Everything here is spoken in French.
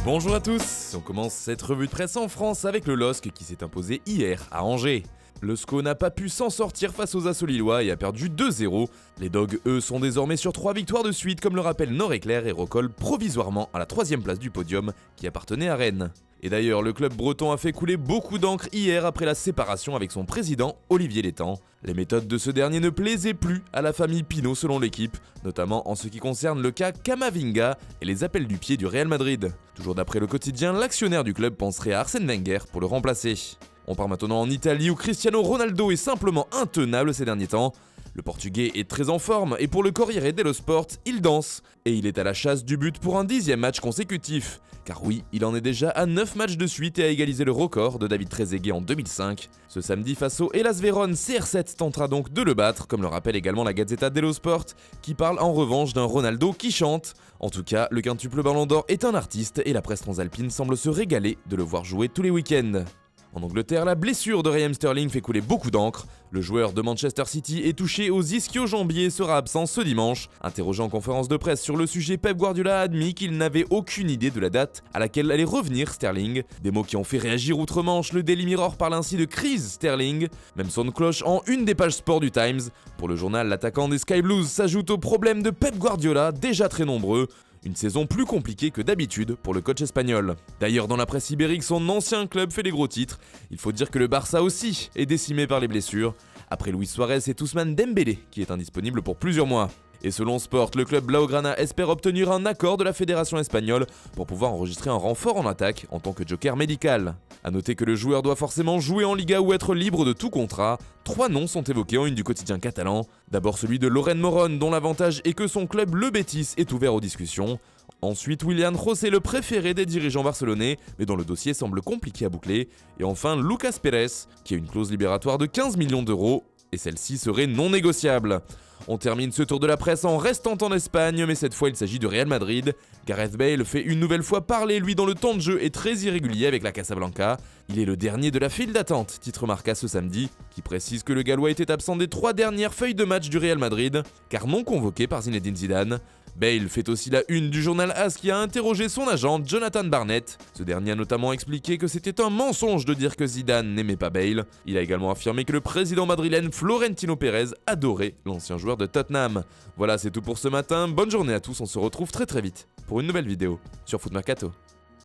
Bonjour à tous, on commence cette revue de presse en France avec le LOSC qui s'est imposé hier à Angers. Le SCO n'a pas pu s'en sortir face aux assauts lillois et a perdu 2-0. Les Dogs, eux, sont désormais sur 3 victoires de suite comme le rappelle Nord-Éclair et recollent provisoirement à la 3ème place du podium qui appartenait à Rennes. Et d'ailleurs, le club breton a fait couler beaucoup d'encre hier après la séparation avec son président Olivier Létang. Les méthodes de ce dernier ne plaisaient plus à la famille Pinault selon l'équipe, notamment en ce qui concerne le cas Camavinga et les appels du pied du Real Madrid. Toujours d'après le quotidien, l'actionnaire du club penserait à Arsène Wenger pour le remplacer. On part maintenant en Italie où Cristiano Ronaldo est simplement intenable ces derniers temps. Le Portugais est très en forme et pour le Corriere dello Sport, il danse. Et il est à la chasse du but pour un 10e match consécutif. Car oui, il en est déjà à 9 matchs de suite et a égalisé le record de David Trezeguet en 2005. Ce samedi face au Hellas Vérone, CR7 tentera donc de le battre, comme le rappelle également la Gazzetta dello Sport, qui parle en revanche d'un Ronaldo qui chante. En tout cas, le quintuple Ballon d'Or est un artiste et la presse transalpine semble se régaler de le voir jouer tous les week-ends. En Angleterre, la blessure de Raheem Sterling fait couler beaucoup d'encre. Le joueur de Manchester City est touché aux ischio-jambiers et sera absent ce dimanche. Interrogé en conférence de presse sur le sujet, Pep Guardiola a admis qu'il n'avait aucune idée de la date à laquelle allait revenir Sterling. Des mots qui ont fait réagir outre-Manche, le Daily Mirror parle ainsi de crise Sterling. Même son de cloche en une des pages sport du Times. Pour le journal, l'attaquant des Sky Blues s'ajoute aux problèmes de Pep Guardiola, déjà très nombreux. Une saison plus compliquée que d'habitude pour le coach espagnol. D'ailleurs, dans la presse ibérique, son ancien club fait les gros titres. Il faut dire que le Barça aussi est décimé par les blessures. Après Luis Suarez, c'est Ousmane Dembélé qui est indisponible pour plusieurs mois. Et selon Sport, le club Blaugrana espère obtenir un accord de la fédération espagnole pour pouvoir enregistrer un renfort en attaque en tant que joker médical. A noter que le joueur doit forcément jouer en Liga ou être libre de tout contrat. 3 noms sont évoqués en une du quotidien catalan. D'abord celui de Loren Moron, dont l'avantage est que son club, le Betis, est ouvert aux discussions. Ensuite, Willian José, le préféré des dirigeants barcelonais, mais dont le dossier semble compliqué à boucler. Et enfin, Lucas Pérez, qui a une clause libératoire de 15 millions d'euros, et celle-ci serait non négociable. On termine ce tour de la presse en restant en Espagne, mais cette fois il s'agit du Real Madrid. Gareth Bale fait une nouvelle fois parler, lui dont le temps de jeu est très irrégulier avec la Casablanca. Il est le dernier de la file d'attente, titre Marca ce samedi, qui précise que le Gallois était absent des 3 dernières feuilles de match du Real Madrid, car non convoqué par Zinedine Zidane. Bale fait aussi la une du journal AS qui a interrogé son agent Jonathan Barnett. Ce dernier a notamment expliqué que c'était un mensonge de dire que Zidane n'aimait pas Bale. Il a également affirmé que le président madrilène Florentino Pérez adorait l'ancien joueur de Tottenham. Voilà, c'est tout pour ce matin. Bonne journée à tous, on se retrouve très vite pour une nouvelle vidéo sur Foot Mercato.